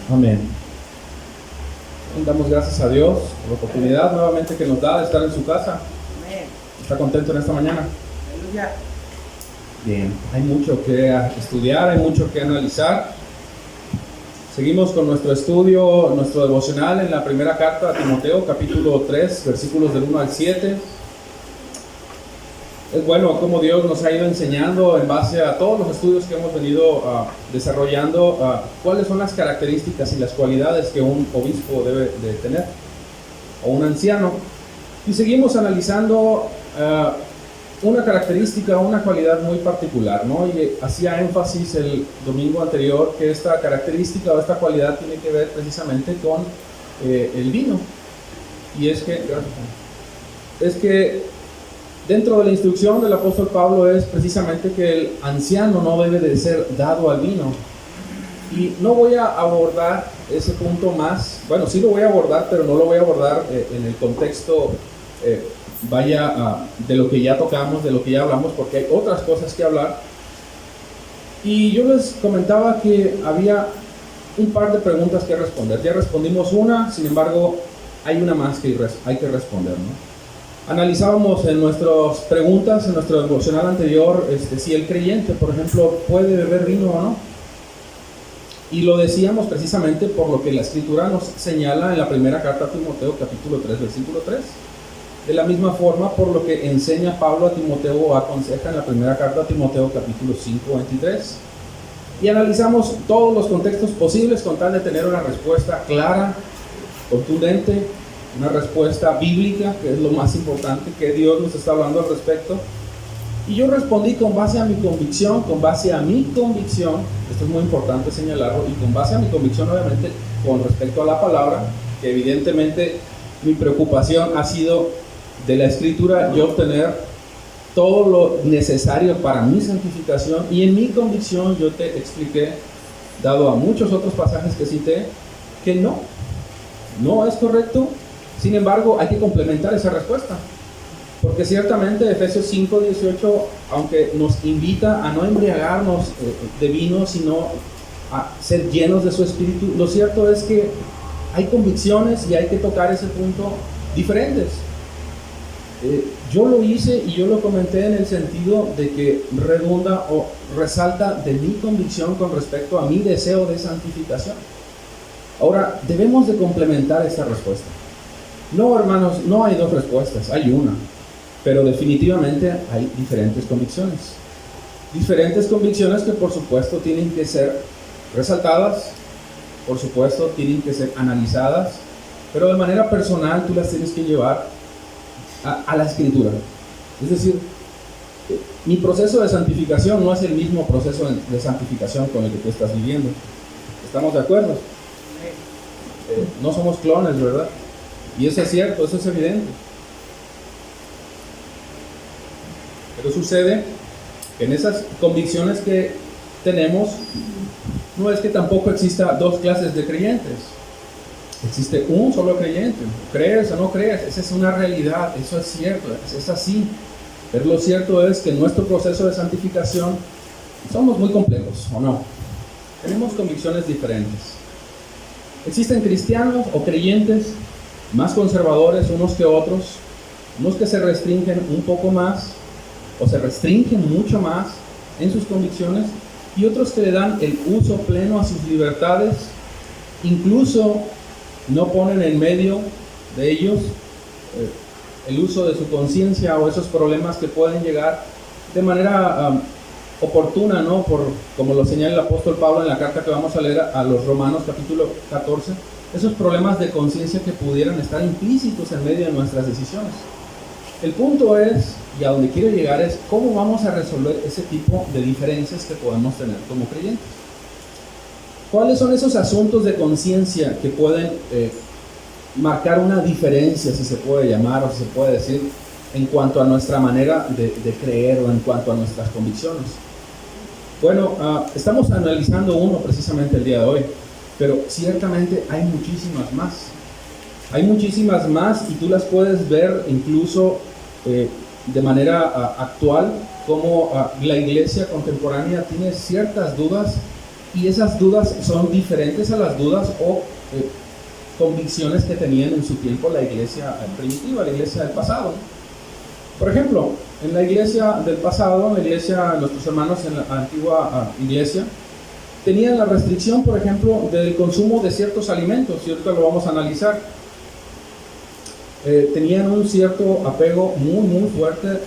Amén. Damos gracias a Dios por la oportunidad nuevamente que nos da de estar en su casa. Amén. ¿Está contento en esta mañana? Aleluya. Bien, hay mucho que estudiar, hay mucho que analizar. Seguimos con nuestro estudio, nuestro devocional en la primera carta a Timoteo, capítulo 3, versículos del 1 al 7. Es bueno cómo Dios nos ha ido enseñando en base a todos los estudios que hemos venido desarrollando, cuáles son las características y las cualidades que un obispo debe de tener, o un anciano. Y seguimos analizando una característica, una cualidad muy particular, ¿no? Y hacía énfasis el domingo anterior que esta característica o esta cualidad tiene que ver precisamente con el vino. Y es que dentro de la instrucción del apóstol Pablo es precisamente que el anciano no debe de ser dado al vino. Y no voy a abordar ese punto más, bueno, sí lo voy a abordar, pero no lo voy a abordar en el contexto de lo que ya tocamos, de lo que ya hablamos, porque hay otras cosas que hablar. Y yo les comentaba que había un par de preguntas que responder. Ya respondimos una, sin embargo, hay una más que hay que responder, ¿no? Analizábamos en nuestras preguntas, en nuestro devocional anterior, si el creyente, por ejemplo, puede beber vino o no. Y lo decíamos precisamente por lo que la Escritura nos señala en la primera carta a Timoteo, capítulo 3, versículo 3. De la misma forma, por lo que enseña Pablo a Timoteo o aconseja en la primera carta a Timoteo, capítulo 5, 23. Y analizamos todos los contextos posibles con tal de tener una respuesta clara, contundente, una respuesta bíblica, que es lo más importante, que Dios nos está hablando al respecto. Y yo respondí con base a mi convicción, esto es muy importante señalarlo, y con base a mi convicción obviamente con respecto a la palabra, que evidentemente mi preocupación ha sido de la Escritura yo obtener todo lo necesario para mi santificación, y en mi convicción yo te expliqué, dado a muchos otros pasajes que cité, que no es correcto. Sin embargo, hay que complementar esa respuesta, porque ciertamente Efesios 5:18, aunque nos invita a no embriagarnos de vino, sino a ser llenos de su espíritu, lo cierto es que hay convicciones y hay que tocar ese punto diferentes. Yo lo hice y yo lo comenté en el sentido de que redunda o resalta de mi convicción con respecto a mi deseo de santificación. Ahora, debemos de complementar esta respuesta. No, hermanos, no hay dos respuestas, hay una, pero definitivamente hay diferentes convicciones. Diferentes convicciones que por supuesto tienen que ser resaltadas, por supuesto tienen que ser analizadas, pero de manera personal tú las tienes que llevar a la Escritura. Es decir, mi proceso de santificación no es el mismo proceso de santificación con el que tú estás viviendo. ¿Estamos de acuerdo? No somos clones, ¿verdad? Y eso es cierto, eso es evidente. Pero sucede que en esas convicciones que tenemos, no es que tampoco exista dos clases de creyentes. Existe un solo creyente. Crees o no crees, esa es una realidad, eso es cierto, es así. Pero lo cierto es que en nuestro proceso de santificación somos muy complejos, ¿o no? Tenemos convicciones diferentes. Existen cristianos o creyentes más conservadores unos que otros, unos que se restringen un poco más o se restringen mucho más en sus convicciones, y otros que le dan el uso pleno a sus libertades, incluso no ponen en medio de ellos el uso de su conciencia o esos problemas que pueden llegar de manera oportuna, ¿no? Como lo señala el apóstol Pablo en la carta que vamos a leer a los Romanos capítulo 14, esos problemas de conciencia que pudieran estar implícitos en medio de nuestras decisiones. El punto es, y a donde quiero llegar es, ¿cómo vamos a resolver ese tipo de diferencias que podemos tener como creyentes? ¿Cuáles son esos asuntos de conciencia que pueden marcar una diferencia, si se puede llamar o si se puede decir, en cuanto a nuestra manera de creer o en cuanto a nuestras convicciones? Bueno, estamos analizando uno precisamente el día de hoy, pero ciertamente hay muchísimas más. Hay muchísimas más y tú las puedes ver incluso de manera actual, como la iglesia contemporánea tiene ciertas dudas Y esas dudas son diferentes a las dudas o convicciones que tenían en su tiempo la iglesia primitiva, la iglesia del pasado. Por ejemplo, en la iglesia del pasado, nuestros hermanos en la antigua iglesia, tenían la restricción, por ejemplo, del consumo de ciertos alimentos, y ahorita lo vamos a analizar. Tenían un cierto apego muy fuerte,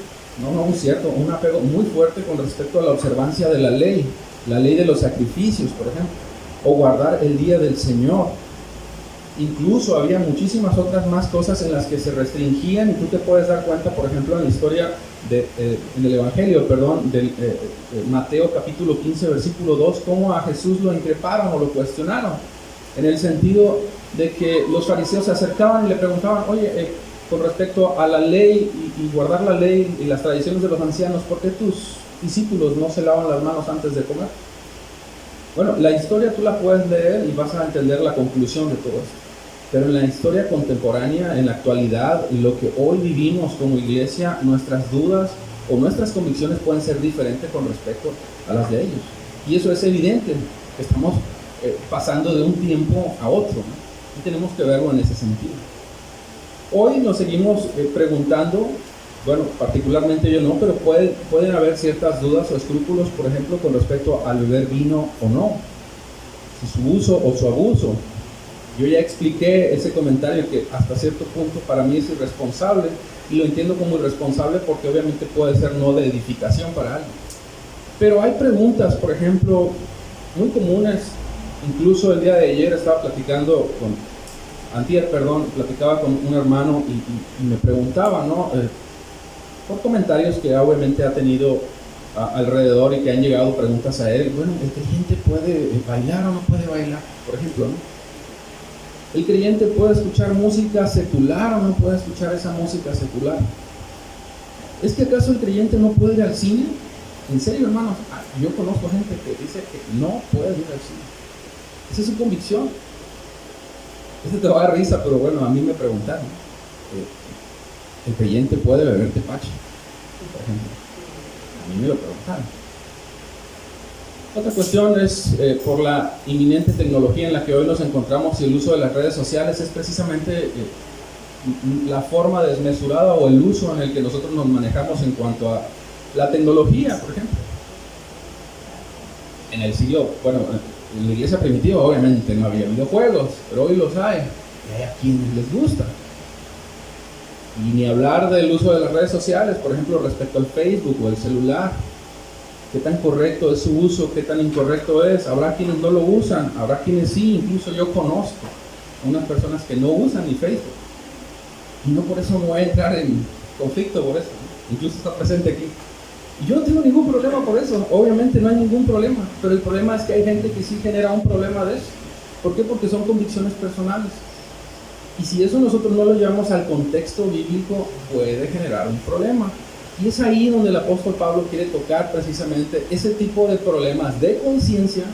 un apego muy fuerte con respecto a la observancia de la ley de los sacrificios, por ejemplo, o guardar el día del Señor. Incluso había muchísimas otras más cosas en las que se restringían, y tú te puedes dar cuenta, por ejemplo, en la historia en el Evangelio, del Mateo capítulo 15, versículo 2, cómo a Jesús lo increparon o lo cuestionaron, en el sentido de que los fariseos se acercaban y le preguntaban, oye, con respecto a la ley y guardar la ley y las tradiciones de los ancianos, ¿por qué tus discípulos no se lavan las manos antes de comer? Bueno, la historia tú la puedes leer y vas a entender la conclusión de todo esto. Pero en la historia contemporánea, en la actualidad, lo que hoy vivimos como iglesia, nuestras dudas o nuestras convicciones pueden ser diferentes con respecto a las de ellos. Y eso es evidente, que estamos pasando de un tiempo a otro, ¿no? Y tenemos que verlo en ese sentido. Hoy nos seguimos preguntando, bueno, particularmente yo no, pero pueden haber ciertas dudas o escrúpulos, por ejemplo, con respecto al beber vino o no, si su uso o su abuso. Yo ya expliqué ese comentario que hasta cierto punto para mí es irresponsable, y lo entiendo como irresponsable porque obviamente puede ser no de edificación para alguien. Pero hay preguntas, por ejemplo, muy comunes. Incluso el día de ayer estaba platicaba con un hermano y me preguntaba, ¿no? Por comentarios que obviamente ha tenido alrededor y que han llegado preguntas a él. Bueno, ¿el creyente puede bailar o no puede bailar? Por ejemplo, ¿no? ¿El creyente puede escuchar música secular o no puede escuchar esa música secular? ¿Es que acaso el creyente no puede ir al cine? En serio, hermanos, yo conozco gente que dice que no puede ir al cine. Esa es su convicción. Te va a dar risa, pero bueno, a mí me preguntaron. ¿El creyente puede beber tepache? Por ejemplo. A mí me lo preguntaron. Otra cuestión es, por la inminente tecnología en la que hoy nos encontramos y el uso de las redes sociales, es precisamente la forma desmesurada o el uso en el que nosotros nos manejamos en cuanto a la tecnología, por ejemplo. En el siglo, en la iglesia primitiva obviamente no había videojuegos, pero hoy los hay, y hay a quienes les gusta. Y ni hablar del uso de las redes sociales, por ejemplo, respecto al Facebook o el celular. ¿Qué tan correcto es su uso? ¿Qué tan incorrecto es? Habrá quienes no lo usan, habrá quienes sí. Incluso yo conozco a unas personas que no usan ni Facebook. Y no por eso me voy a entrar en conflicto por eso, ¿no? Incluso está presente aquí. Y yo no tengo ningún problema por eso. Obviamente no hay ningún problema. Pero el problema es que hay gente que sí genera un problema de eso. ¿Por qué? Porque son convicciones personales. Y si eso nosotros no lo llevamos al contexto bíblico, puede generar un problema. Y es ahí donde el apóstol Pablo quiere tocar precisamente ese tipo de problemas de conciencia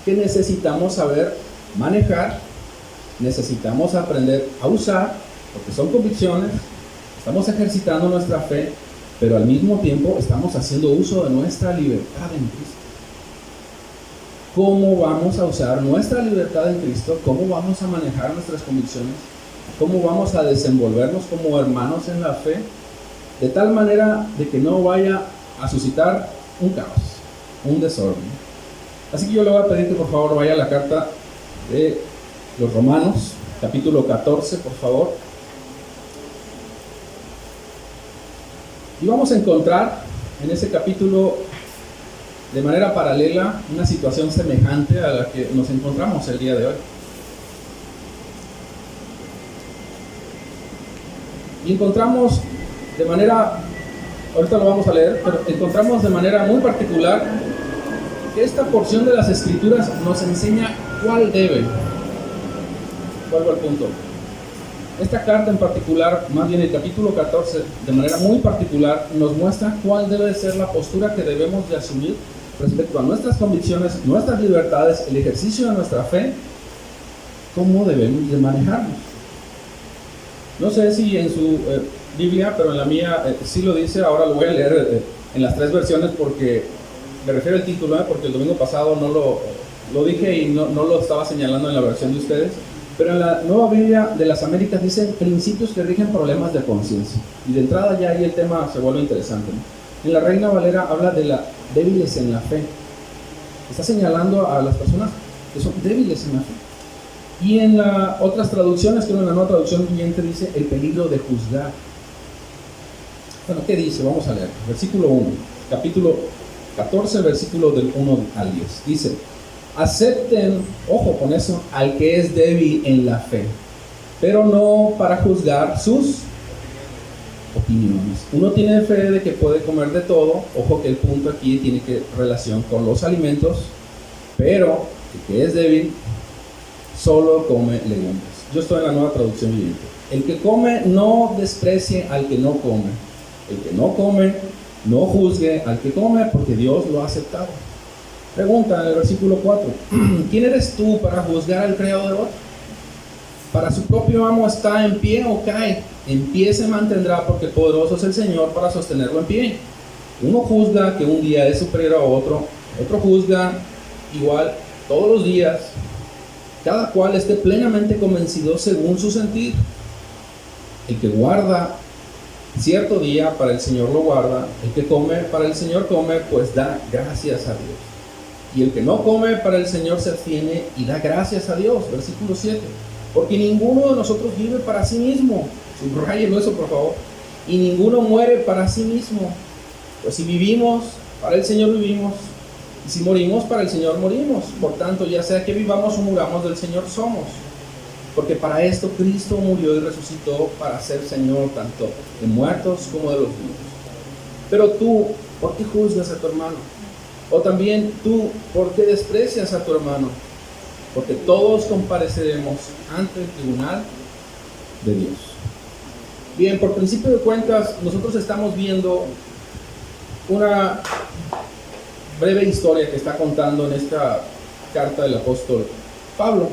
que necesitamos saber manejar, necesitamos aprender a usar, porque son convicciones, estamos ejercitando nuestra fe, pero al mismo tiempo estamos haciendo uso de nuestra libertad en Cristo. ¿Cómo vamos a usar nuestra libertad en Cristo? ¿Cómo vamos a manejar nuestras convicciones? ¿Cómo vamos a desenvolvernos como hermanos en la fe? De tal manera de que no vaya a suscitar un caos, un desorden. Así que yo le voy a pedir que por favor vaya a la carta de los Romanos, capítulo 14, por favor. Y vamos a encontrar en ese capítulo, de manera paralela, una situación semejante a la que nos encontramos el día de hoy. Y encontramos de manera, ahorita lo vamos a leer, pero encontramos de manera muy particular que esta porción de las Escrituras nos enseña cuál debe. Vuelvo al punto. Esta carta en particular, más bien el capítulo 14, de manera muy particular, nos muestra cuál debe ser la postura que debemos de asumir respecto a nuestras convicciones, nuestras libertades, el ejercicio de nuestra fe, cómo debemos de manejarnos. No sé si en su Biblia, pero en la mía sí lo dice. Ahora lo voy a leer en las tres versiones porque me refiero al título, porque el domingo pasado no lo dije y no lo estaba señalando en la versión de ustedes, pero en la Nueva Biblia de las Américas dicen principios que rigen problemas de conciencia. Y de entrada ya ahí el tema se vuelve interesante, ¿no? En la Reina Valera habla de las débiles en la fe. Está señalando a las personas que son débiles en la fe. Y en otras traducciones, que en la nueva traducción viviente dice el peligro de juzgar. Bueno, ¿qué dice? Vamos a leer. Versículo 1, capítulo 14, versículo del 1 al 10. Dice: acepten, ojo con eso, al que es débil en la fe, pero no para juzgar sus opiniones. Uno tiene fe de que puede comer de todo. Ojo que el punto aquí tiene que relación con los alimentos, pero el que es débil solo come legumbres. Yo estoy en la nueva traducción viviente. El que come no desprecie al que no come. El que no come no juzgue al que come, porque Dios lo ha aceptado. Pregunta en el versículo 4: ¿quién eres tú para juzgar al criado de otro? Para su propio amo está en pie o cae. En pie se mantendrá, porque poderoso es el Señor para sostenerlo en pie. Uno juzga que un día es superior a otro juzga igual todos los días. Cada cual esté plenamente convencido según su sentir. El que guarda cierto día, para el Señor lo guarda. El que come, para el Señor come, pues da gracias a Dios. Y el que no come, para el Señor se abstiene y da gracias a Dios. Versículo 7. Porque ninguno de nosotros vive para sí mismo. Subrayenlo eso, por favor. Y ninguno muere para sí mismo. Pues si vivimos, para el Señor vivimos. Y si morimos, para el Señor morimos. Por tanto, ya sea que vivamos o muramos, del Señor somos. Porque para esto Cristo murió y resucitó, para ser Señor tanto de muertos como de los vivos. Pero tú, ¿por qué juzgas a tu hermano? O también tú, ¿por qué desprecias a tu hermano? Porque todos compareceremos ante el tribunal de Dios. Bien, por principio de cuentas, nosotros estamos viendo una breve historia que está contando en esta carta del apóstol Pablo.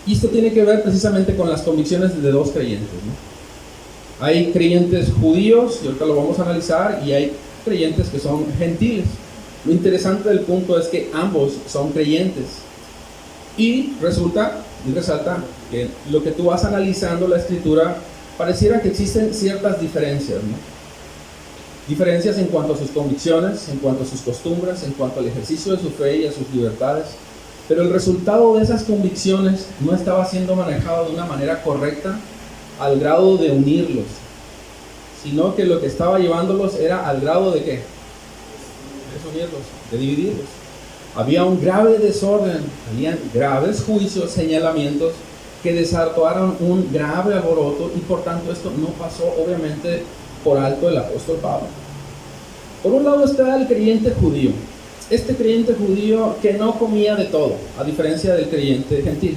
Y esto tiene que ver precisamente con las convicciones de dos creyentes, ¿no? Hay creyentes judíos, y ahorita lo vamos a analizar, y hay creyentes que son gentiles. Lo interesante del punto es que ambos son creyentes. Y resalta que lo que tú vas analizando la escritura, pareciera que existen ciertas diferencias, ¿no? Diferencias en cuanto a sus convicciones, en cuanto a sus costumbres, en cuanto al ejercicio de su fe y a sus libertades. Pero el resultado de esas convicciones no estaba siendo manejado de una manera correcta al grado de unirlos, sino que lo que estaba llevándolos era al grado de ¿qué? De unirlos, de dividirlos. Había un grave desorden, habían graves juicios, señalamientos que desataron un grave alboroto, y por tanto esto no pasó obviamente por alto el apóstol Pablo. Por un lado está el creyente judío. Este creyente judío que no comía de todo, a diferencia del creyente gentil.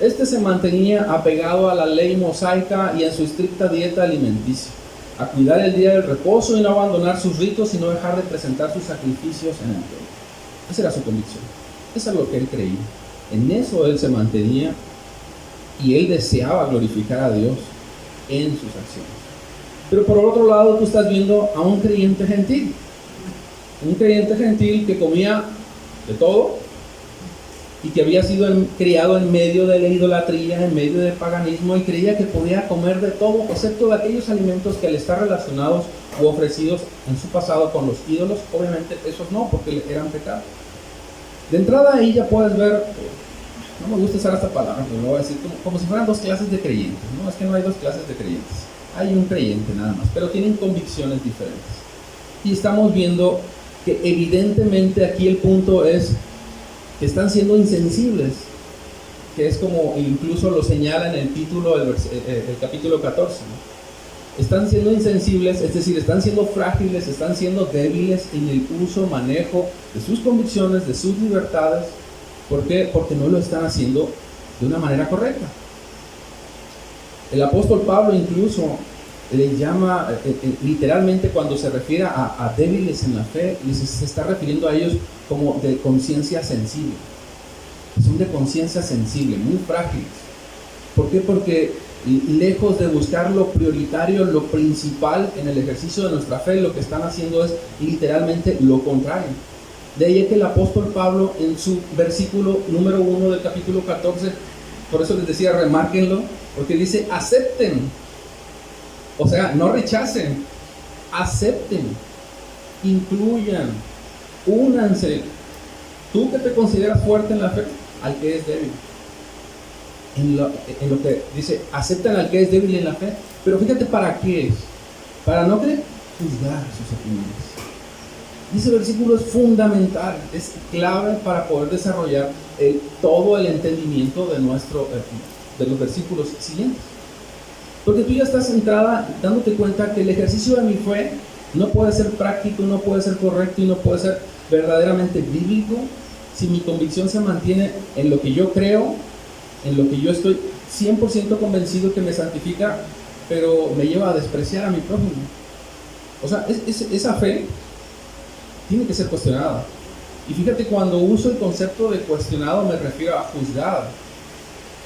Este se mantenía apegado a la ley mosaica y en su estricta dieta alimenticia, a cuidar el día del reposo y no abandonar sus ritos y no dejar de presentar sus sacrificios en el templo. Esa era su convicción, eso es lo que él creía. En eso él se mantenía y él deseaba glorificar a Dios en sus acciones. Pero por otro lado tú estás viendo a un creyente gentil. Un creyente gentil que comía de todo y que había sido criado en medio de la idolatría, en medio del paganismo, y creía que podía comer de todo, excepto de aquellos alimentos que al estar relacionados o ofrecidos en su pasado con los ídolos. Obviamente esos no, porque eran pecados. De entrada ahí ya puedes ver, no me gusta usar esta palabra, pero lo voy a decir como si fueran dos clases de creyentes. No, es que no hay dos clases de creyentes, hay un creyente nada más, pero tienen convicciones diferentes. Y estamos viendo que evidentemente aquí el punto es que están siendo insensibles, que es como incluso lo señala en el título del capítulo 14, ¿no? Están siendo insensibles, es decir, están siendo frágiles, están siendo débiles en el uso, manejo de sus convicciones, de sus libertades. ¿Por qué? Porque no lo están haciendo de una manera correcta. El apóstol Pablo incluso le llama, literalmente cuando se refiere a débiles en la fe, se está refiriendo a ellos como de conciencia sensible. Son de conciencia sensible, muy frágiles. ¿Por qué? Porque lejos de buscar lo prioritario, lo principal en el ejercicio de nuestra fe, lo que están haciendo es literalmente lo contrario. De ahí que el apóstol Pablo en su versículo número 1 del capítulo 14, por eso les decía, remárquenlo, porque dice, acepten. O sea, no rechacen, acepten, incluyan, únanse. Tú que te consideras fuerte en la fe, al que es débil. En lo que dice, aceptan al que es débil en la fe. Pero fíjate para qué es. Para no que juzgar sus opiniones. Y ese versículo es fundamental, es clave para poder desarrollar todo el entendimiento de los versículos siguientes. Porque tú ya estás centrada dándote cuenta que el ejercicio de mi fe no puede ser práctico, no puede ser correcto y no puede ser verdaderamente bíblico si mi convicción se mantiene en lo que yo creo, en lo que yo estoy 100% convencido que me santifica, pero me lleva a despreciar a mi prójimo. O sea, esa fe tiene que ser cuestionada. Y fíjate, cuando uso el concepto de cuestionado me refiero a juzgado.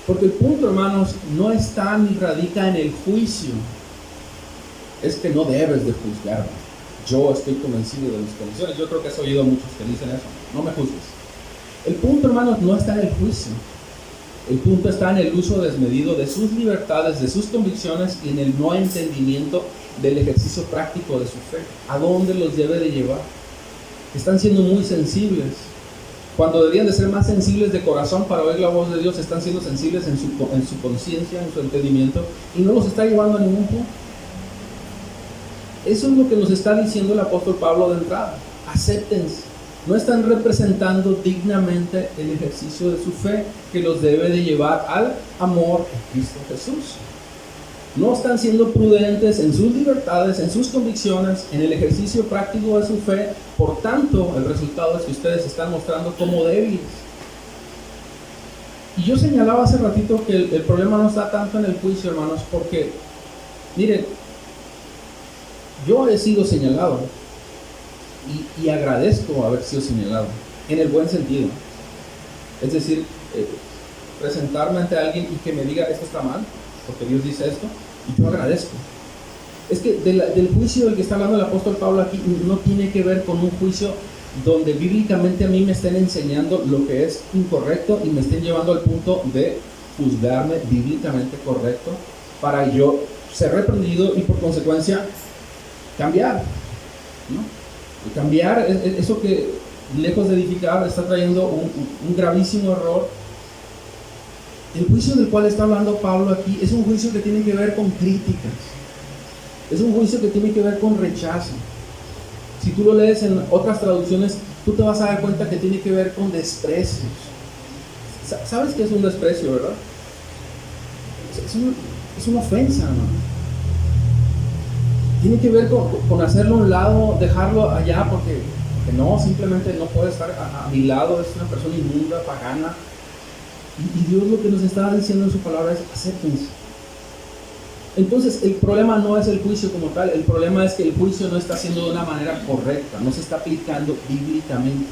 Porque el punto, hermanos, no está ni radica en el juicio. Es que no debes de juzgarme. Yo estoy convencido de mis convicciones. Yo creo que has oído a muchos que dicen eso. No me juzgues. El punto, hermanos, no está en el juicio. El punto está en el uso desmedido de sus libertades, de sus convicciones y en el no entendimiento del ejercicio práctico de su fe. ¿A dónde los debe de llevar? Están siendo muy sensibles. Cuando deberían de ser más sensibles de corazón para oír la voz de Dios, están siendo sensibles en su conciencia, en su entendimiento, y no los está llevando a ningún punto. Eso es lo que nos está diciendo el apóstol Pablo de entrada. Acéptense. No están representando dignamente el ejercicio de su fe que los debe de llevar al amor en Cristo Jesús. No están siendo prudentes en sus libertades, en sus convicciones, en el ejercicio práctico de su fe. Por tanto, el resultado es que ustedes se están mostrando como débiles. Y yo señalaba hace ratito que el problema no está tanto en el juicio, hermanos, porque, miren, yo he sido señalado y agradezco haber sido señalado, en el buen sentido. Es decir, presentarme ante alguien y que me diga, esto está mal, porque Dios dice esto, y yo agradezco. Es que del juicio del que está hablando el apóstol Pablo aquí no tiene que ver con un juicio donde bíblicamente a mí me estén enseñando lo que es incorrecto y me estén llevando al punto de juzgarme bíblicamente correcto para yo ser reprendido y por consecuencia cambiar, ¿no? Y cambiar eso que lejos de edificar está trayendo un gravísimo error. El juicio del cual está hablando Pablo aquí es un juicio que tiene que ver con críticas, es un juicio que tiene que ver con rechazo. Si tú lo lees en otras traducciones, tú te vas a dar cuenta que tiene que ver con desprecios. ¿Sabes qué es un desprecio, verdad? Es una ofensa, ¿no? Tiene que ver con hacerlo a un lado, dejarlo allá, porque no, simplemente no puede estar a mi lado, es una persona inmunda, pagana. Y Dios lo que nos está diciendo en su palabra es acéptense. Entonces el problema no es el juicio como tal, el problema es que el juicio no está haciendo de una manera correcta, no se está aplicando bíblicamente.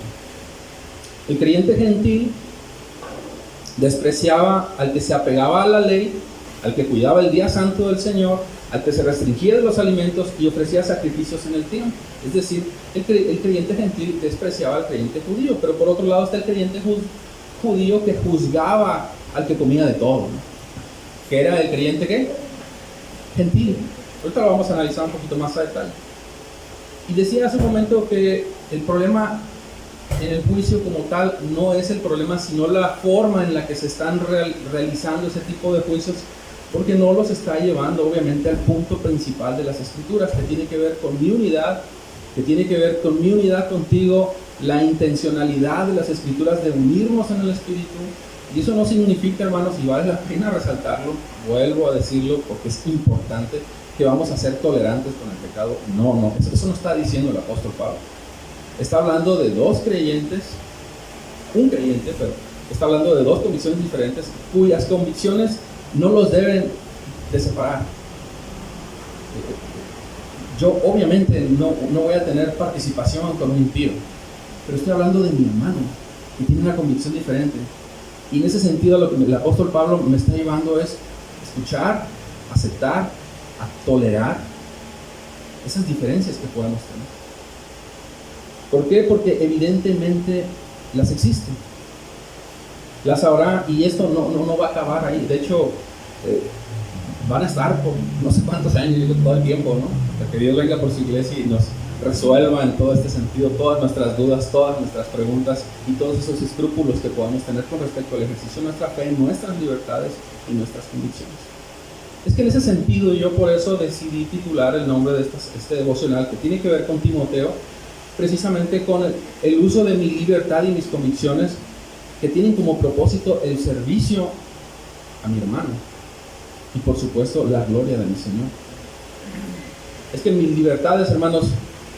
El creyente gentil despreciaba al que se apegaba a la ley, al que cuidaba el día santo del Señor, al que se restringía de los alimentos y ofrecía sacrificios en el templo. Es decir, el creyente gentil despreciaba al creyente judío, pero por otro lado está el creyente judío que juzgaba al que comía de todo, ¿no? Que era el creyente ¿qué? Gentil. Ahorita lo vamos a analizar un poquito más a detalle. Y decía hace un momento que el problema en el juicio como tal no es el problema, sino la forma en la que se están realizando ese tipo de juicios, porque no los está llevando obviamente al punto principal de las escrituras, que tiene que ver con mi unidad, que tiene que ver con mi unidad contigo, la intencionalidad de las escrituras de unirnos en el Espíritu. Y eso no significa, hermanos, y vale la pena resaltarlo, vuelvo a decirlo porque es importante, que vamos a ser tolerantes con el pecado. No, eso no está diciendo el apóstol Pablo. Está hablando de dos creyentes, un creyente, pero está hablando de dos convicciones diferentes, cuyas convicciones no los deben de separar. Yo obviamente no voy a tener participación con un impío, pero estoy hablando de mi hermano, que tiene una convicción diferente. Y en ese sentido lo que el apóstol Pablo me está llevando es escuchar, aceptar, a tolerar esas diferencias que podemos tener. ¿Por qué? Porque evidentemente las existen. Las habrá, y esto no va a acabar ahí. De hecho, van a estar por no sé cuántos años, digo, todo el tiempo, ¿no? Hasta que Dios venga por su iglesia y nos resuelva en todo este sentido todas nuestras dudas, todas nuestras preguntas y todos esos escrúpulos que podamos tener con respecto al ejercicio de nuestra fe, nuestras libertades y nuestras convicciones. Es que en ese sentido yo por eso decidí titular el nombre de este devocional, que tiene que ver con Timoteo, precisamente con el uso de mi libertad y mis convicciones, que tienen como propósito el servicio a mi hermano y por supuesto la gloria de mi Señor. Es que mis libertades, hermanos,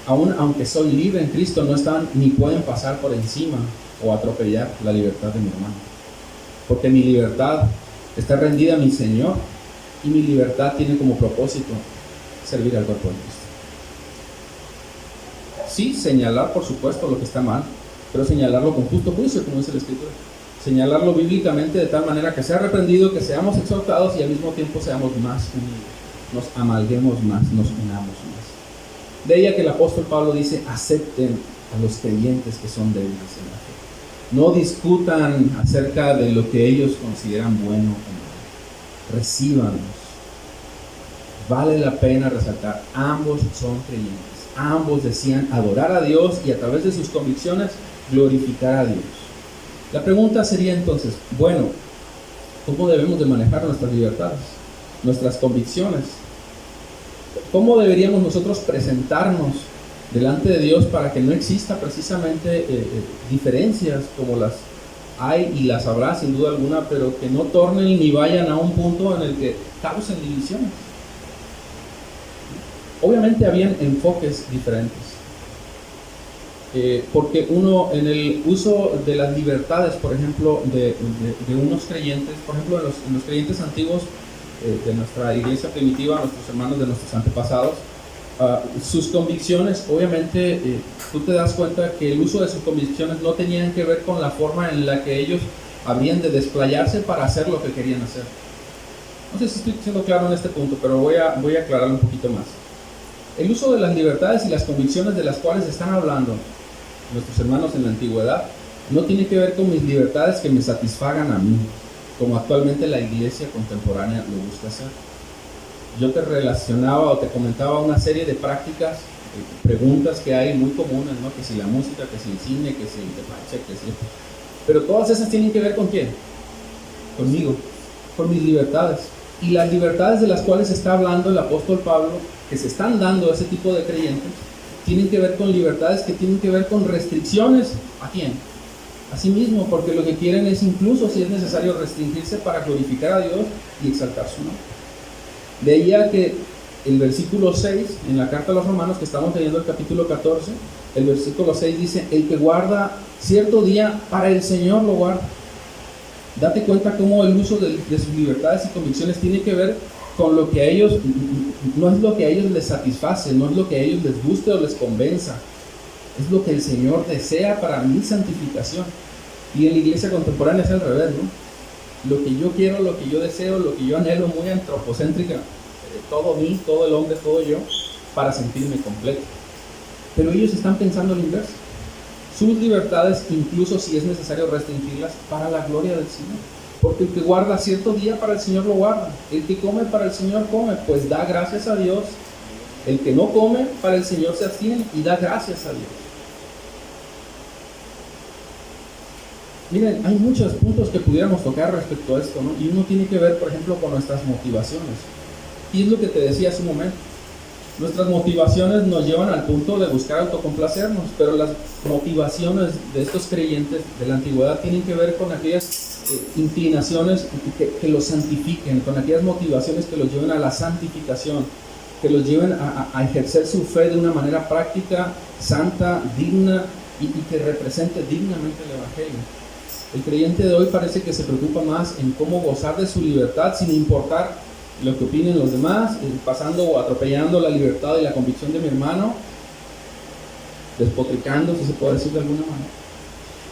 aun aunque soy libre en Cristo, no están ni pueden pasar por encima o atropellar la libertad de mi hermano, porque mi libertad está rendida a mi Señor y mi libertad tiene como propósito servir al cuerpo de Cristo. Sí, señalar por supuesto lo que está mal, pero señalarlo con justo juicio, como dice la Escritura. Señalarlo bíblicamente de tal manera que sea reprendido, que seamos exhortados y al mismo tiempo seamos más unidos, nos amalguemos más, nos unamos más. De ella que el apóstol Pablo dice: acepten a los creyentes que son débiles en la fe. No discutan acerca de lo que ellos consideran bueno o malo. Recíbanlos. Vale la pena resaltar, ambos son creyentes. Ambos decían adorar a Dios y a través de sus convicciones glorificar a Dios. La pregunta sería entonces, bueno, ¿cómo debemos de manejar nuestras libertades, nuestras convicciones? ¿Cómo deberíamos nosotros presentarnos delante de Dios para que no exista precisamente diferencias como las hay y las habrá sin duda alguna, pero que no tornen ni vayan a un punto en el que causen divisiones? Obviamente habían enfoques diferentes, porque uno en el uso de las libertades, por ejemplo, de unos creyentes, por ejemplo en los creyentes antiguos de nuestra iglesia primitiva, nuestros hermanos de nuestros antepasados, sus convicciones, obviamente tú te das cuenta que el uso de sus convicciones no tenían que ver con la forma en la que ellos habrían de desplayarse para hacer lo que querían hacer. No sé si estoy siendo claro en este punto, pero voy a aclararlo un poquito más. El uso de las libertades y las convicciones de las cuales están hablando nuestros hermanos en la antigüedad no tiene que ver con mis libertades que me satisfagan a mí, como actualmente la iglesia contemporánea lo busca hacer. Yo te relacionaba o te comentaba una serie de prácticas, preguntas que hay muy comunes, ¿no? Que si la música, que si el cine, que si el tepache, que si... Pero todas esas tienen que ver ¿con quién? Conmigo, con mis libertades. Y las libertades de las cuales está hablando el apóstol Pablo, que se están dando a ese tipo de creyentes, tienen que ver con libertades que tienen que ver con restricciones. ¿A quién? A sí mismo, porque lo que quieren es incluso, si es necesario, restringirse para glorificar a Dios y exaltar su nombre. De ahí a que el versículo 6, en la carta a los Romanos, que estamos leyendo el capítulo 14, el versículo 6 dice: el que guarda cierto día para el Señor lo guarda. Date cuenta cómo el uso de sus libertades y convicciones tiene que ver con lo que a ellos, no es lo que a ellos les satisface, no es lo que a ellos les guste o les convenza, es lo que el Señor desea para mi santificación. Y en la iglesia contemporánea es al revés, ¿no? Lo que yo quiero, lo que yo deseo, lo que yo anhelo, muy antropocéntrica, todo mí, todo el hombre, todo yo, para sentirme completo. Pero ellos están pensando al inverso. Sus libertades, incluso si es necesario restringirlas, para la gloria del Señor. Porque el que guarda cierto día para el Señor lo guarda. El que come para el Señor come, pues da gracias a Dios. El que no come para el Señor se abstiene y da gracias a Dios. Miren, hay muchos puntos que pudiéramos tocar respecto a esto, ¿no? Y uno tiene que ver, por ejemplo, con nuestras motivaciones. Y es lo que te decía hace un momento. Nuestras motivaciones nos llevan al punto de buscar autocomplacernos, pero las motivaciones de estos creyentes de la antigüedad tienen que ver con aquellas inclinaciones que los santifiquen, con aquellas motivaciones que los lleven a la santificación, que los lleven a ejercer su fe de una manera práctica, santa, digna y que represente dignamente el Evangelio. El creyente de hoy parece que se preocupa más en cómo gozar de su libertad sin importar lo que opinen los demás, pasando o atropellando la libertad y la convicción de mi hermano, despotricando, si se puede decir de alguna manera.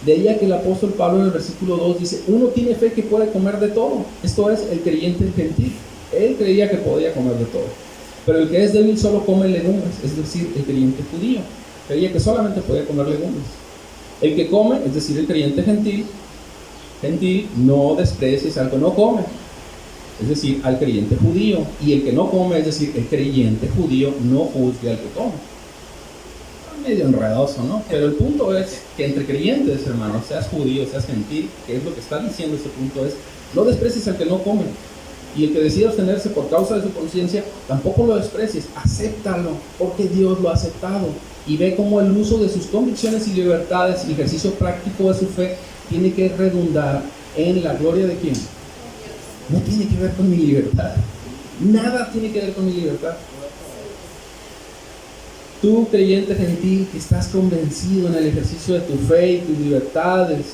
De ella que el apóstol Pablo en el versículo 2 dice: uno tiene fe que puede comer de todo. Esto es, el creyente gentil. Él creía que podía comer de todo. Pero el que es débil solo come legumbres, es decir, el creyente judío. creía que solamente podía comer legumbres. El que come, es decir, el creyente gentil, no desprecies al que no come, es decir, al creyente judío. Y el que no come, es decir, el creyente judío, no juzgue al que come. Medio enredoso, ¿no? Pero el punto es que entre creyentes, hermanos, seas judío, seas gentil, que es lo que está diciendo este punto, es no desprecies al que no come. Y el que decida abstenerse por causa de su conciencia, tampoco lo desprecies, acéptalo, porque Dios lo ha aceptado. Y ve cómo el uso de sus convicciones y libertades y ejercicio práctico de su fe tiene que redundar en la gloria de ¿quién? No tiene que ver con mi libertad. Nada tiene que ver con mi libertad. Tú, creyente gentil, que estás convencido en el ejercicio de tu fe y tus libertades,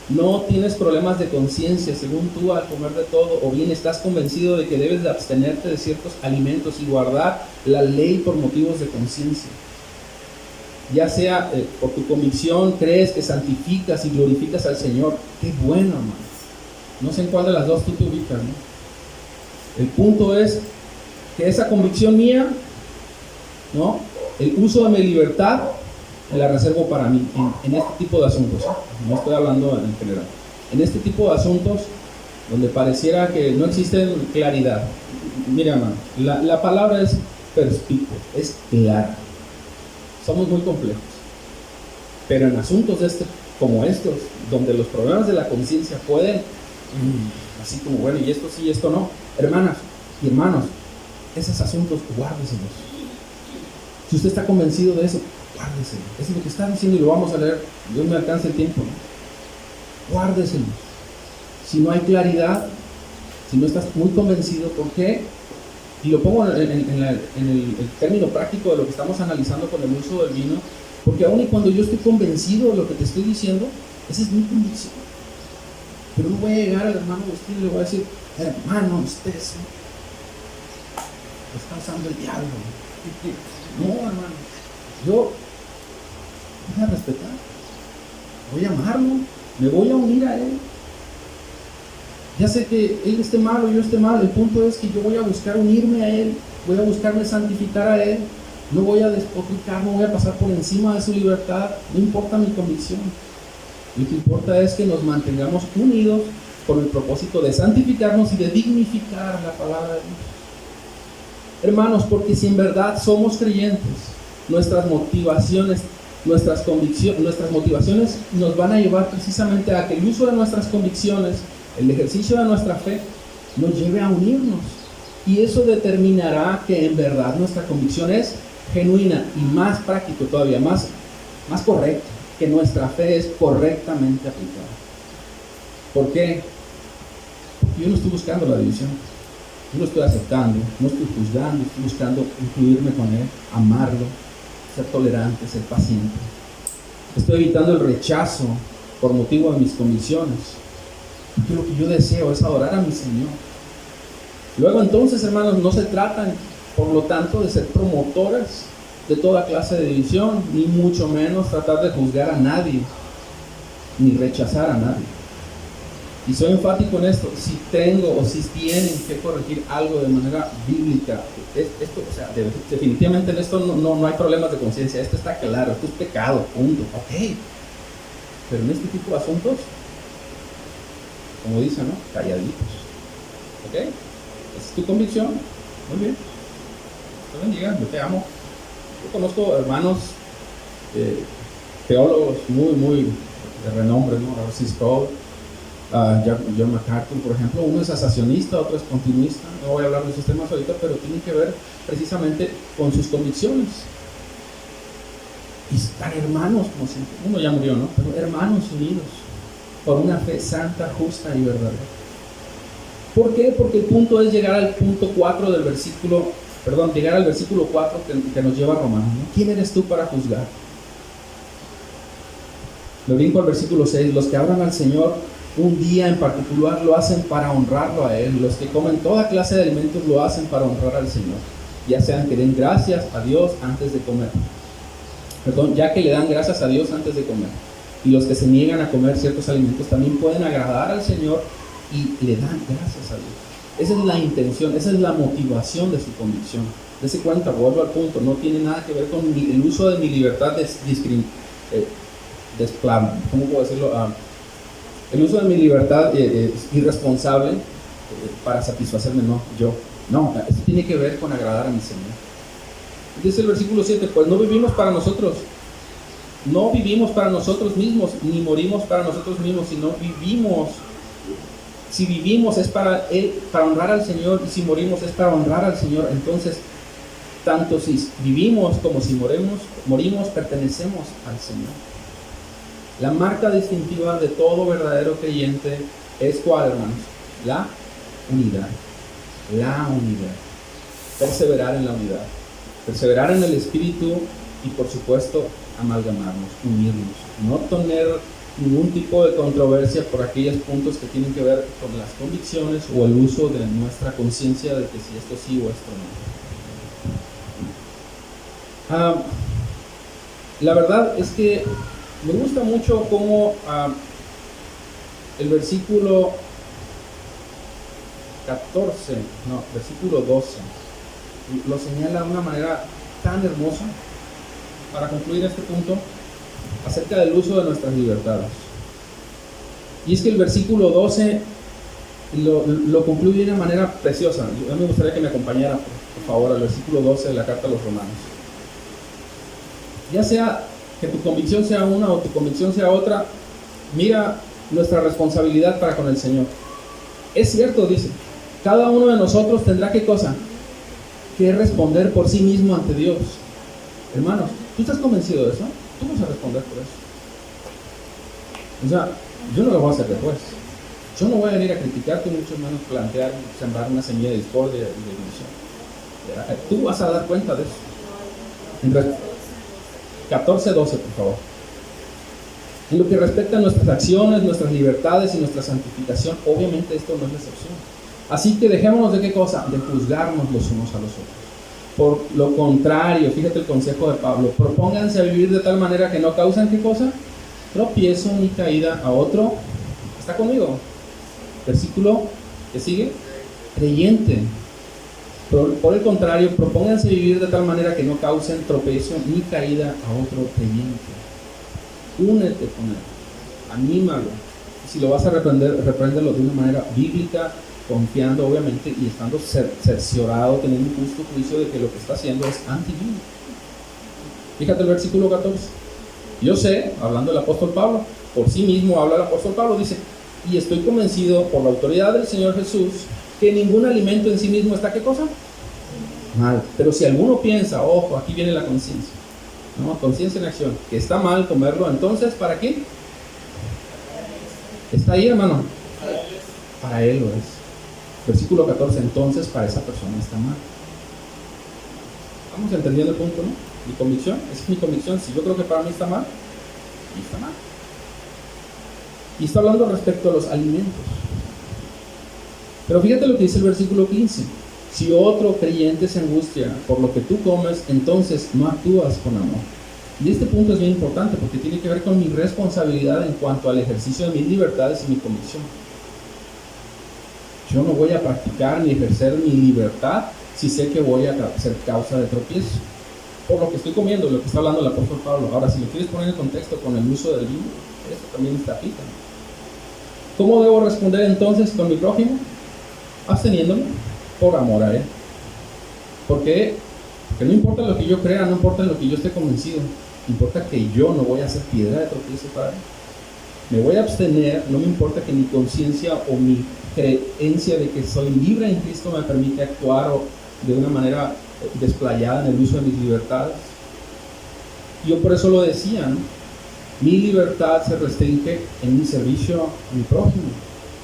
no tienes problemas de conciencia según tú al comer de todo, o bien estás convencido de que debes de abstenerte de ciertos alimentos y guardar la ley por motivos de conciencia. Ya sea por tu convicción crees que santificas y glorificas al Señor, qué bueno, hermano. No sé en cuál de las dos tú te ubicas, ¿no? El punto es que esa convicción mía, ¿no? El uso de mi libertad me la reservo para mí en este tipo de asuntos, ¿eh? No estoy hablando en general. En este tipo de asuntos donde pareciera que no existe claridad. Mira, hermano, la palabra es perspicua, es clara. Somos muy complejos. Pero en asuntos como estos, donde los problemas de la conciencia pueden, así como, bueno, y esto sí, y esto no. Hermanas y hermanos, esos asuntos, guárdeselos. Si usted está convencido de eso, guárdeselo. Eso es lo que está diciendo y lo vamos a leer. Dios me alcance el tiempo, ¿no? Guárdeselo. Si no hay claridad, si no estás muy convencido, ¿por qué? Y lo pongo en el término práctico de lo que estamos analizando con el uso del vino, porque aun y cuando yo estoy convencido de lo que te estoy diciendo, esa es mi convicción. Pero no voy a llegar al hermano Agustín y le voy a decir, hermano, usted está usando el diablo. No, hermano, yo voy a respetar, voy a amarlo, me voy a unir a él. Ya sé que él esté mal o yo esté mal, el punto es que yo voy a buscar unirme a él, voy a buscarme santificar a él, no voy a despotricar, no voy a pasar por encima de su libertad, no importa mi convicción. Lo que importa es que nos mantengamos unidos con el propósito de santificarnos y de dignificar la palabra de Dios. Hermanos, porque si en verdad somos creyentes, nuestras motivaciones nos van a llevar precisamente a que el uso de nuestras convicciones, el ejercicio de nuestra fe, nos lleve a unirnos. Y eso determinará que en verdad nuestra convicción es genuina y más práctico todavía, más correcto, que nuestra fe es correctamente aplicada. ¿Por qué? Porque yo no estoy buscando la división. Yo lo estoy aceptando, no estoy juzgando, estoy buscando incluirme con él, amarlo, ser tolerante, ser paciente. Estoy evitando el rechazo por motivo de mis convicciones, porque lo que yo deseo es adorar a mi Señor. Luego entonces, hermanos, no se trata, por lo tanto, de ser promotoras de toda clase de división, ni mucho menos tratar de juzgar a nadie, ni rechazar a nadie. Y soy enfático en esto, si tengo o si tienen que corregir algo de manera bíblica, esto, o sea, definitivamente en esto no hay problemas de conciencia, esto está claro, esto es pecado, punto, ok. Pero en este tipo de asuntos, como dicen, ¿no? Calladitos, ok. Esa es tu convicción, muy bien. Te bendiga, yo te amo. Yo conozco hermanos, teólogos muy de renombre, ¿no? R.C. Sproul, John MacArthur, por ejemplo. Uno es asacionista, otro es continuista. No voy a hablar de esos temas ahorita, pero tiene que ver precisamente con sus convicciones. Y están hermanos, como siempre. Uno ya murió, ¿no? Pero hermanos unidos por una fe santa, justa y verdadera. ¿Por qué? Porque el punto es llegar al punto 4 del versículo, llegar al versículo 4 que nos lleva a Romanos, ¿no? ¿Quién eres tú para juzgar? Lo brinco al versículo 6, los que abran al Señor un día en particular lo hacen para honrarlo a Él. Los que comen toda clase de alimentos lo hacen para honrar al Señor, ya sean que den gracias a Dios antes de comer. Ya que le dan gracias a Dios antes de comer. Y los que se niegan a comer ciertos alimentos también pueden agradar al Señor y le dan gracias a Dios. Esa es la intención, esa es la motivación de su convicción. Dese cuenta, vuelvo al punto, no tiene nada que ver con el uso de mi libertad ¿cómo puedo decirlo? El uso de mi libertad irresponsable para satisfacerme, no, esto tiene que ver con agradar a mi Señor. Dice el versículo 7, pues no vivimos para nosotros mismos, ni morimos para nosotros mismos, sino vivimos. Si vivimos es para honrar al Señor, y si morimos es para honrar al Señor. Entonces, tanto si vivimos como si morimos, pertenecemos al Señor. La marca distintiva de todo verdadero creyente es ¿cuál, hermanos? La unidad. Perseverar en la unidad. Perseverar en el Espíritu y, por supuesto, amalgamarnos, unirnos. No tener ningún tipo de controversia por aquellos puntos que tienen que ver con las convicciones o el uso de nuestra conciencia de que si esto sí o esto no. La verdad es que me gusta mucho cómo el versículo 12 lo señala de una manera tan hermosa para concluir este punto acerca del uso de nuestras libertades. Y es que el versículo 12 lo concluye de una manera preciosa. Yo me gustaría que me acompañara, por favor, al versículo 12 de la carta a los Romanos. Ya sea que tu convicción sea una o tu convicción sea otra, mira nuestra responsabilidad para con el Señor. Es cierto, dice, cada uno de nosotros tendrá ¿qué cosa? Que responder por sí mismo ante Dios. Hermanos, ¿tú estás convencido de eso? Tú vas a responder por eso. O sea, yo no lo voy a hacer después. Yo no voy a venir a criticarte, mucho menos plantear, sembrar una semilla de discordia y de división. Tú vas a dar cuenta de eso. 14:12, por favor. En lo que respecta a nuestras acciones, nuestras libertades y nuestra santificación, obviamente esto no es la excepción. Así que dejémonos de ¿qué cosa? De juzgarnos los unos a los otros. Por lo contrario, fíjate el consejo de Pablo, propónganse a vivir de tal manera que no causen ¿qué cosa? Tropiezo ni caída a otro. ¿Está conmigo? Versículo que sigue. Creyente. Por el contrario, propónganse vivir de tal manera que no causen tropiezo ni caída a otro creyente. Únete con él, anímalo. Si lo vas a repréndelo de una manera bíblica, confiando obviamente y estando cerciorado, teniendo un justo juicio de que lo que está haciendo es antibíblico. Fíjate el versículo 14. Yo sé, hablando el apóstol Pablo, por sí mismo habla el apóstol Pablo, dice, y estoy convencido por la autoridad del Señor Jesús que ningún alimento en sí mismo está ¿qué cosa? Mal. Pero si alguno piensa, ojo, aquí viene la conciencia, ¿no? Conciencia en acción, que está mal comerlo, entonces ¿para qué? Está ahí, hermano. Para él lo es. Versículo 14, entonces para esa persona está mal. ¿Estamos entendiendo el punto, no? Mi convicción, esa es mi convicción. Si yo creo que para mí está mal, y está mal. Y está hablando respecto a los alimentos. Pero fíjate lo que dice el versículo 15. Si otro creyente se angustia por lo que tú comes, entonces no actúas con amor. Y este punto es bien importante porque tiene que ver con mi responsabilidad en cuanto al ejercicio de mis libertades y mi convicción. Yo no voy a practicar ni ejercer mi libertad si sé que voy a ser causa de tropiezo por lo que estoy comiendo, lo que está hablando el apóstol Pablo. Ahora, si lo quieres poner en contexto con el uso del vino, esto también está aplicando. ¿Cómo debo responder entonces con mi prójimo? Absteniéndome por amor a él. ¿Por qué? Porque no importa lo que yo crea, no importa lo que yo esté convencido, importa que yo no voy a ser piedra de tropiezo para él. Me voy a abstener, no me importa que mi conciencia o mi creencia de que soy libre en Cristo me permite actuar de una manera desplayada en el uso de mis libertades. Yo por eso lo decía, ¿no? Mi libertad se restringe en mi servicio a mi prójimo,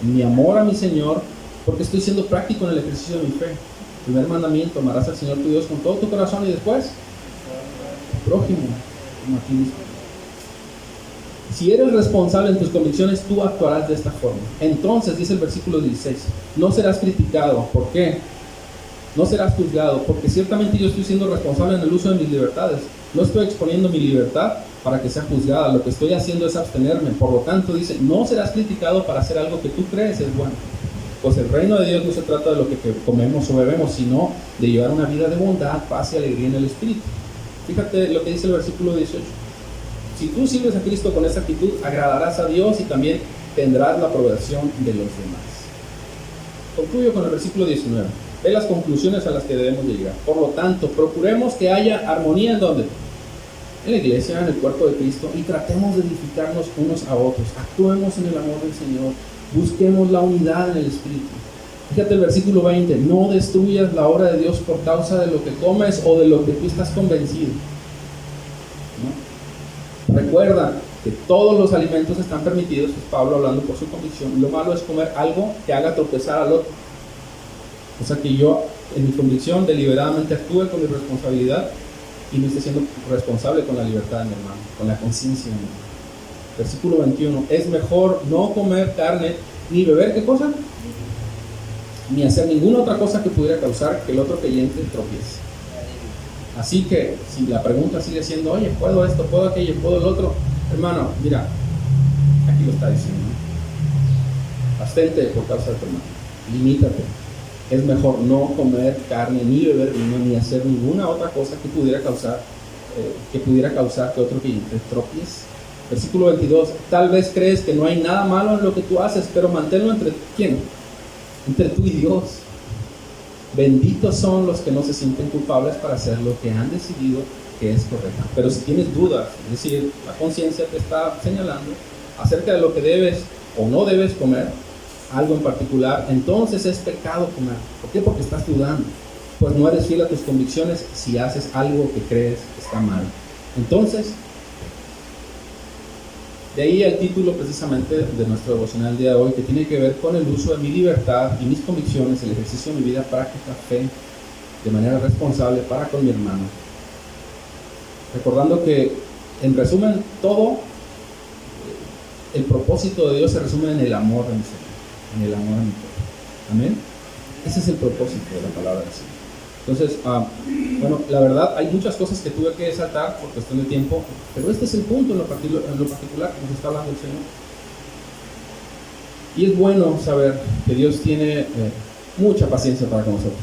en mi amor a mi Señor, porque estoy siendo práctico en el ejercicio de mi fe. Primer mandamiento, amarás al Señor tu Dios con todo tu corazón, y después prójimo como a ti mismo. Si eres responsable en tus convicciones, tú actuarás de esta forma. Entonces, dice el versículo 16, no serás criticado. ¿Por qué? No serás juzgado, porque ciertamente yo estoy siendo responsable en el uso de mis libertades. No estoy exponiendo mi libertad para que sea juzgada. Lo que estoy haciendo es abstenerme. Por lo tanto, dice, no serás criticado para hacer algo que tú crees es bueno. Pues el reino de Dios no se trata de lo que comemos o bebemos, sino de llevar una vida de bondad, paz y alegría en el Espíritu. Fíjate lo que dice el versículo 18. Si tú sirves a Cristo con esa actitud, agradarás a Dios y también tendrás la aprobación de los demás. Concluyo con el versículo 19. Ve las conclusiones a las que debemos de llegar. Por lo tanto, procuremos que haya armonía en donde, en la iglesia, en el cuerpo de Cristo, y tratemos de edificarnos unos a otros. Actuemos en el amor del Señor. Busquemos la unidad en el Espíritu. Fíjate el versículo 20. No destruyas la obra de Dios por causa de lo que comes o de lo que tú estás convencido, ¿no? Recuerda que todos los alimentos están permitidos. Es Pablo hablando por su convicción. Lo malo es comer algo que haga tropezar al otro. O sea que yo, en mi convicción, deliberadamente actúe con mi responsabilidad y no esté siendo responsable con la libertad de mi hermano, con la conciencia de mi hermano. Versículo 21. Es mejor no comer carne ni beber, ¿qué cosa? Ni hacer ninguna otra cosa que pudiera causar que el otro creyente tropiece. Así que si la pregunta sigue siendo, oye, ¿puedo esto, puedo aquello, puedo el otro? Hermano, mira, aquí lo está diciendo, ¿no? Abstente por causa de tu hermano, limítate. Es mejor no comer carne, ni beber vino, ni hacer ninguna otra cosa que pudiera causar que otro creyente tropiece. Versículo 22. Tal vez crees que no hay nada malo en lo que tú haces, pero manténlo entre ¿quién? Entre tú y Dios. Benditos son los que no se sienten culpables para hacer lo que han decidido que es correcto. Pero si tienes dudas, es decir, la conciencia te está señalando acerca de lo que debes o no debes comer, algo en particular, entonces es pecado comer. ¿Por qué? Porque estás dudando. Pues no eres fiel a tus convicciones si haces algo que crees está mal. Entonces, de ahí el título precisamente de nuestro devocional del día de hoy, que tiene que ver con el uso de mi libertad y mis convicciones, el ejercicio de mi vida práctica, fe, de manera responsable para con mi hermano. Recordando que, en resumen, todo el propósito de Dios se resume en el amor de mi Señor, en el amor a mi pueblo. Amén. Ese es el propósito de la palabra del Señor. Entonces, bueno, la verdad hay muchas cosas que tuve que saltar por cuestión de tiempo, pero este es el punto en lo particular que nos está hablando el Señor. Y es bueno saber que Dios tiene mucha paciencia para con nosotros.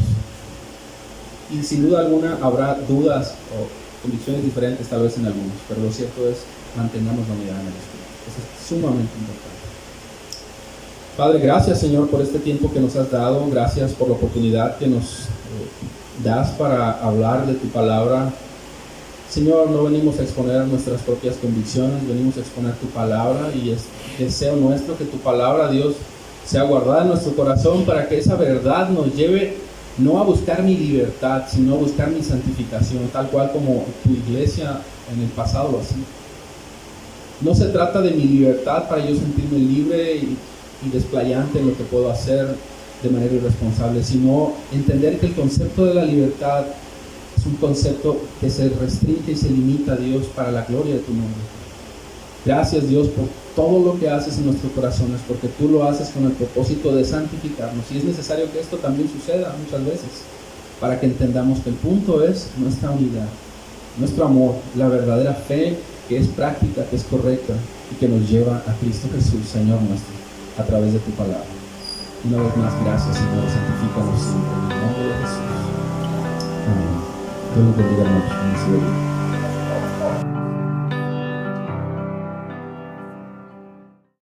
Y sin duda alguna habrá dudas o convicciones diferentes tal vez en algunos, pero lo cierto es mantengamos la unidad en el Espíritu. Eso es sumamente importante. Padre, gracias Señor por este tiempo que nos has dado, gracias por la oportunidad que nos das para hablar de tu palabra. Señor, no venimos a exponer nuestras propias convicciones, venimos a exponer tu palabra, y es deseo nuestro que tu palabra, Dios, sea guardada en nuestro corazón para que esa verdad nos lleve no a buscar mi libertad, sino a buscar mi santificación, tal cual como tu iglesia en el pasado lo hacía. No se trata de mi libertad para yo sentirme libre y desplayante en lo que puedo hacer de manera irresponsable, sino entender que el concepto de la libertad es un concepto que se restringe y se limita a Dios para la gloria de tu nombre. Gracias Dios por todo lo que haces en nuestros corazones, porque tú lo haces con el propósito de santificarnos, y es necesario que esto también suceda muchas veces para que entendamos que el punto es nuestra unidad, nuestro amor, la verdadera fe que es práctica, que es correcta y que nos lleva a Cristo Jesús, Señor nuestro, a través de tu palabra. Una vez más, gracias Señor, santifícanos siempre en el nombre de Jesús. Amén. Dios los bendiga, hermanos.